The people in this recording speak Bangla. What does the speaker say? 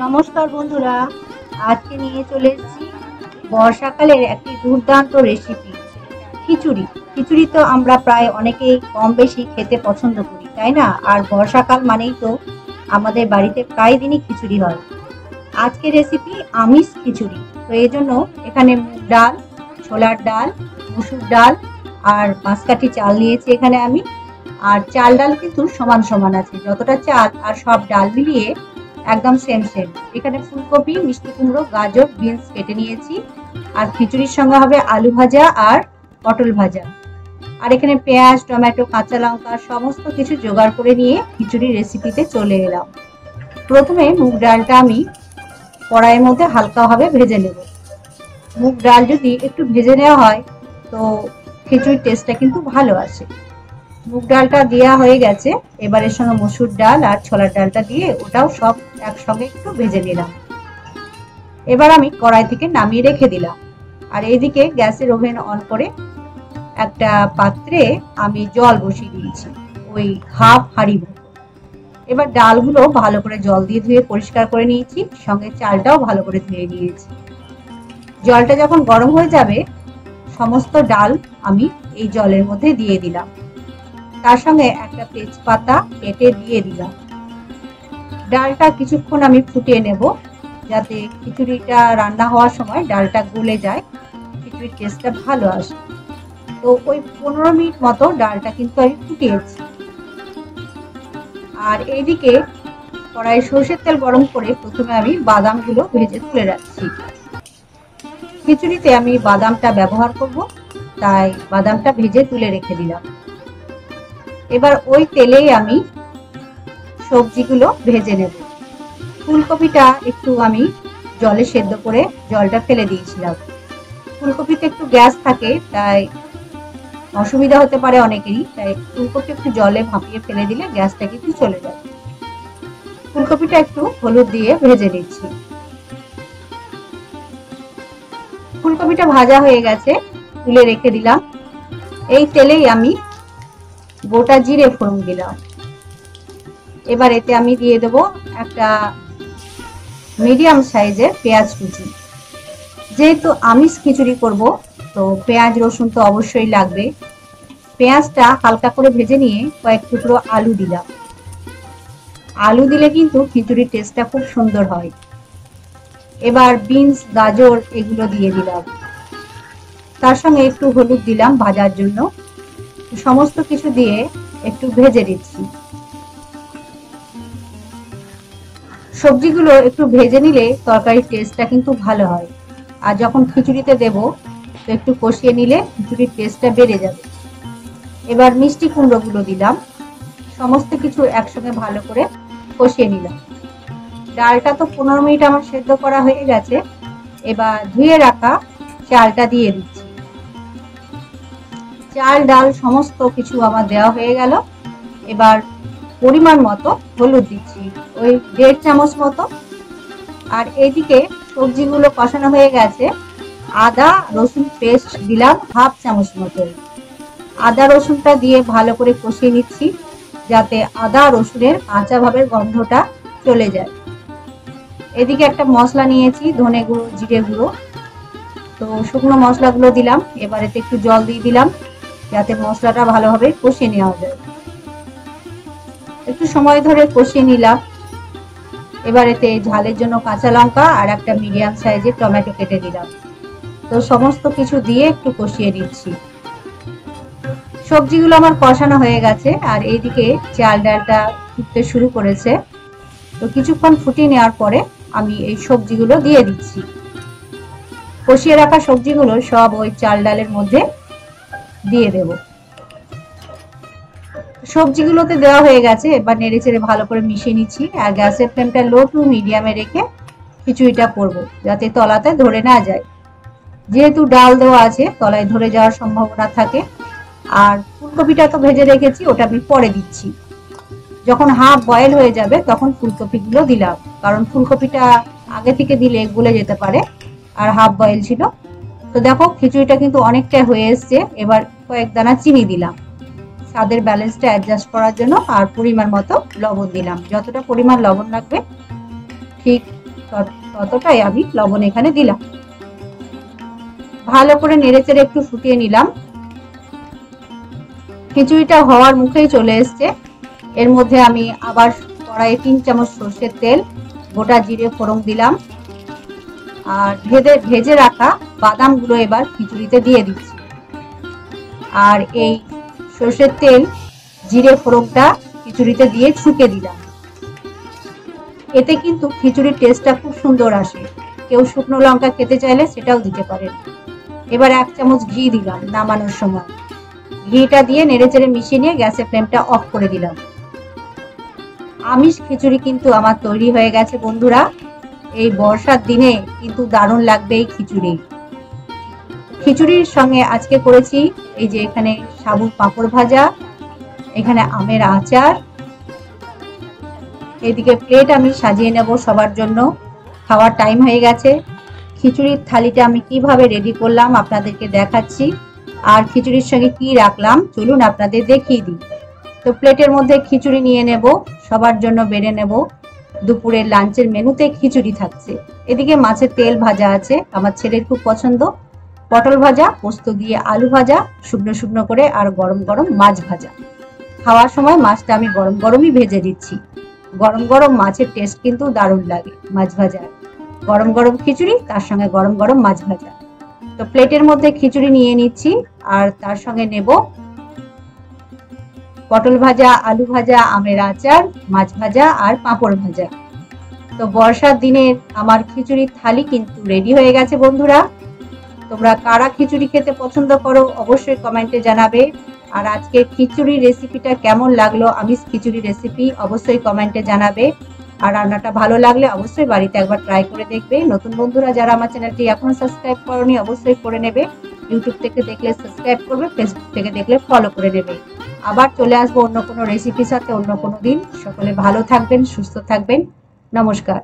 নমস্কার বন্ধুরা, আজকে নিয়ে চলে এসেছি বর্ষাকালের একটি দুর্দান্ত রেসিপি খিচুড়ি। খিচুড়ি তো আমরা প্রায় অনেকেই কম বেশি খেতে পছন্দ করি, তাই না? আর বর্ষাকাল মানেই তো আমাদের বাড়িতে প্রায় দিনই খিচুড়ি হয়। আজকের রেসিপি আমিষ খিচুড়ি। তো এই জন্য এখানে মুগ ডাল, ছোলার ডাল, মসুর ডাল আর বাঁশকাঠি চাল নিয়েছি এখানে আমি। আর চাল ডাল কিন্তু সমান সমান আছে, যতটা চাল আর সব ডাল মিলিয়ে একদম সেম সেম। এখানে ফুলকপি, মিষ্টি কুমড়ো, গাজর, বিনস কেটে নিয়েছি। আর খিচুড়ির সঙ্গে হবে আলু ভাজা আর পটল ভাজা। আর এখানে পেঁয়াজ, টমেটো, কাঁচা লঙ্কা সমস্ত কিছু জোগাড় করে নিয়ে খিচুড়ির রেসিপিতে চলে এলাম। প্রথমে মুগ ডালটা আমি কড়াইয়ের মধ্যে হালকাভাবে ভেজে নেব। মুগ ডাল যদি একটু ভেজে নেওয়া হয় তো খিচুড়ির টেস্টটা কিন্তু ভালো আসে। মুগ ডালটা দেওয়া হয়ে গেছে, এবার এর সঙ্গে মসুর ডাল আর ছোলার ডালটা দিয়ে ওটাও সব একসঙ্গে একটু ভেজে নিলাম। এবার আমি কড়াই থেকে নামিয়ে রেখে দিলাম। আর এইদিকে গ্যাসের ওভেন অন করে একটা পাত্রে আমি জল বসিয়ে দিয়েছি, ওই হাফ হাঁড়ি মতো। এবার ডালগুলো ভালো করে জল দিয়ে ধুয়ে পরিষ্কার করে নিয়েছি, সঙ্গে চালটাও ভালো করে ধুয়ে নিয়েছি। জলটা যখন গরম হয়ে যাবে সমস্ত ডাল আমি এই জলের মধ্যে দিয়ে দিলাম। তার সঙ্গে একটা তেজপাতা কেটে দিয়ে দিলাম। ডালটা কিছুক্ষণ আমি ফুটিয়ে নেব, যাতে খিচুড়িটা রান্না হওয়ার সময় ডালটা গলে যায়, খিচুড়ির টেস্টটা ভালো আসে। তো ওই 15 মিনিট মতো ডালটা কিন্তু আমি ফুটিয়েছি। আর এইদিকে কড়াই সরষের তেল গরম করে প্রথমে আমি বাদামগুলো ভেজে তুলে রাখছি। খিচুড়িতে আমি বাদামটা ব্যবহার করব, তাই বাদামটা ভেজে তুলে রেখে দিলাম। এবার ওই তেলেই আমি সবজিগুলো ভেজে নেব। ফুলকপিটা একটু আমি জলে সেদ্ধ করে জলটা ফেলে দিয়েছিলাম। ফুলকপিতে একটু গ্যাস থাকে, তাই অসুবিধা হতে পারে অনেকেরই, তাই ফুলকপি একটু জলে ভাপিয়ে ফেলে দিলে গ্যাসটা কিন্তু চলে যায়। ফুলকপিটা একটু হলুদ দিয়ে ভেজে নিচ্ছি। ফুলকপিটা ভাজা হয়ে গেছে, তুলে রেখে দিলাম। এই তেলেই আমি গোটা জিরে ফোড়ন দিলাম। এবার এতে আমি দিয়ে দেব একটা মিডিয়াম সাইজের পেঁয়াজ কুচি। যেহেতু আমিষ খিচুড়ি করব, তো পেঁয়াজ রসুন তো অবশ্যই লাগবে। পেঁয়াজটা হালকা করে ভেজে নিয়ে কয়েক টুকরো আলু দিলাম। আলু দিলে কিন্তু খিচুড়ির টেস্টটা খুব সুন্দর হয়। এবার বিনস, গাজর এগুলো দিয়ে দিলাম। তার সঙ্গে একটু হলুদ দিলাম ভাজার জন্য। সমস্ত কিছু দিয়ে একটু ভেজে দিচ্ছি। সবজিগুলো একটু ভেজে নিলে তরকারির টেস্টটা কিন্তু ভালো হয়। আর যখন খিচুড়িতে দেব তো একটু কষিয়ে নিলে খিচুড়ির টেস্টটা বেড়ে যাবে। এবার মিষ্টি কুমড়োগুলো দিলাম। সমস্ত কিছু একসঙ্গে ভালো করে কষিয়ে নিলাম। ডালটা তো 15 মিনিট আমার সেদ্ধ করা হয়ে গেছে। এবার ধুয়ে রাখা চালটা দিয়ে দিচ্ছি। চাল ডাল সমস্ত কিছু আমার দেওয়া হয়ে গেল। এবার পরিমাণ মতো হলুদ দিচ্ছি, ওই 1.5 চামচ মতো। আর এইদিকে সবজিগুলো কষানো হয়ে গেছে, আদা রসুন পেস্ট দিলাম হাফ চামচ মতো। আদা রসুনটা দিয়ে ভালো করে কষিয়ে নিচ্ছি, যাতে আদা রসুনের কাঁচা ভাবের গন্ধটা চলে যায়। এদিকে একটা মশলা নিয়েছি, ধনে গুঁড়ো, জিরে গুঁড়ো। তো শুকনো মশলাগুলো দিলাম। এবার এতে একটু জল দিয়ে দিলাম, যাতে মশলাটা ভালোভাবে কষিয়ে নেওয়া যায়। একটু সময় ধরে কষিয়ে নিলাম। এবার এতে ঝালের জন্য কাঁচা লঙ্কা আর একটা মিডিয়াম সাইজের টমেটো কেটে দিলাম। তো সমস্ত কিছু দিয়ে একটু কষিয়ে নিচ্ছি। সবজিগুলো আমার কষানো হয়ে গেছে, আর এইদিকে চাল ডালটা ফুটতে শুরু করেছে। তো কিছুক্ষণ ফুটিয়ে নেওয়ার পরে আমি এই সবজিগুলো দিয়ে দিচ্ছি। কষিয়ে রাখা সবজিগুলো সব ওই চাল ডালের মধ্যে দিয়ে দেব। সবজিগুলোতে দেওয়া হয়ে গেছে, এবার নেড়ে চেড়ে ভালো করে মিশিয়ে নিচ্ছি। আর গ্যাসের ফ্লেমটা লো টু মিডিয়ামে রেখে খিচুড়িটা করব, যাতে তলাতে ধরে না যায়। যেহেতু ডাল দেওয়া আছে, তলায় ধরে যাওয়ার সম্ভাবনা থাকে। আর ফুলকপিটা তো ভেজে রেখেছি, ওটা আমি পরে দিচ্ছি। যখন হাফ বয়েল হয়ে যাবে তখন ফুলকপিগুলো দিলাম, কারণ ফুলকপিটা আগে থেকে দিলে গলে যেতে পারে, আর হাফ বয়েল ছিল। তো দেখো খিচুড়িটা কিন্তু অনেকটাই হয়ে এসছে। এবার কয়েক দানা চিনি দিলাম স্বাদের ব্যালেন্সটা অ্যাডজাস্ট করার জন্য, আর পরিমাণ মতো লবণ দিলাম। যতটা পরিমাণ লবণ লাগবে ঠিক ততটাই আমি লবণ এখানে দিলাম। ভালো করে নেড়েচেড়ে একটু ফুটিয়ে নিলাম। খিচুড়িটা হওয়ার মুখেই চলে এসছে। এর মধ্যে আমি আবার কড়াইয়ে 3 চামচ সর্ষের তেল, গোটা জিরে ফোড়ন দিলাম আর ভেজে রাখা বাদামগুলো এবার খিচুড়িতে দিয়ে দিচ্ছি। আর এই সর্ষের তেল জিরে ফোড়নটা খিচুড়িতে দিয়ে ছুঁকে দিলাম। এতে কিন্তু খিচুড়ির টেস্টটা খুব সুন্দর আসে। কেউ শুকনো লঙ্কা খেতে চাইলে সেটাও দিতে পারেন। এবার 1 চামচ ঘি দিলাম নামানোর সময়। ঘিটা দিয়ে নেড়েচেড়ে মিশিয়ে নিয়ে গ্যাসের ফ্লেমটা অফ করে দিলাম। আমিষ খিচুড়ি কিন্তু আমার তৈরি হয়ে গেছে বন্ধুরা। এই বর্ষার দিনে কিন্তু দারুণ লাগবে এই খিচুড়ি। খিচুড়ির সঙ্গে আজকে করেছি এই যে এখানে সাবুত পাঁপড় ভাজা, এখানে আমের আচার। এদিকে প্লেট আমি সাজিয়ে নেব সবার জন্য। খাওয়ার টাইম হয়ে গেছে। খিচুড়ির থালিটা আমি কিভাবে রেডি করলাম আপনাদেরকে দেখাচ্ছি। আর খিচুড়ির সঙ্গে কি রাখলাম চলুন আপনাদের দেখিয়ে দিই। তো প্লেটের মধ্যে খিচুড়ি নিয়ে নেব, সবার জন্য বেড়ে নেব। দুপুরের লাঞ্চের মেনুতে খিচুড়ি থাকছে। এদিকে মাছের তেল ভাজা আছে, আমার ছেলের খুব পছন্দ। পটল ভাজা, পোস্ত দিয়ে আলু ভাজা শুকনো শুকনো করে, আর গরম গরম মাছ ভাজা। খাওয়ার সময় মাছটা আমি গরম গরমই ভেজে দিচ্ছি। গরম গরম মাছের টেস্ট কিন্তু দারুণ লাগে মাছ ভাজা। গরম গরম খিচুড়ি, তার সঙ্গে গরম গরম মাছ ভাজা। তো প্লেটের মধ্যে খিচুড়ি নিয়ে নিচ্ছি আর তার সঙ্গে নেব পটল ভাজা, আলু ভাজা, আমের আচার, মাছ ভাজা আর পাঁপড় ভাজা। তো বর্ষার দিনের আমার খিচুড়ির থালি কিন্তু রেডি হয়ে গেছে বন্ধুরা। তোমরা কারা খিচুড়ি খেতে পছন্দ করো অবশ্যই কমেন্টে জানাবে। আর আজকের খিচুড়ির রেসিপিটা কেমন লাগলো, আমিষ খিচুড়ি রেসিপি, অবশ্যই কমেন্টে জানাবে। আর রান্নাটা ভালো লাগলে অবশ্যই বাড়িতে একবার ট্রাই করে দেখবে। নতুন বন্ধুরা যারা আমার চ্যানেলটি এখনো সাবস্ক্রাইব করোনি অবশ্যই করে নেবে। ইউটিউব থেকে দেখলে সাবস্ক্রাইব করবে, ফেসবুক থেকে দেখলে ফলো করে নেবে। আবার চলে আসবো অন্য কোনো রেসিপির সাথে অন্য কোনো দিন। সকলে ভালো থাকবেন, সুস্থ থাকবেন। নমস্কার।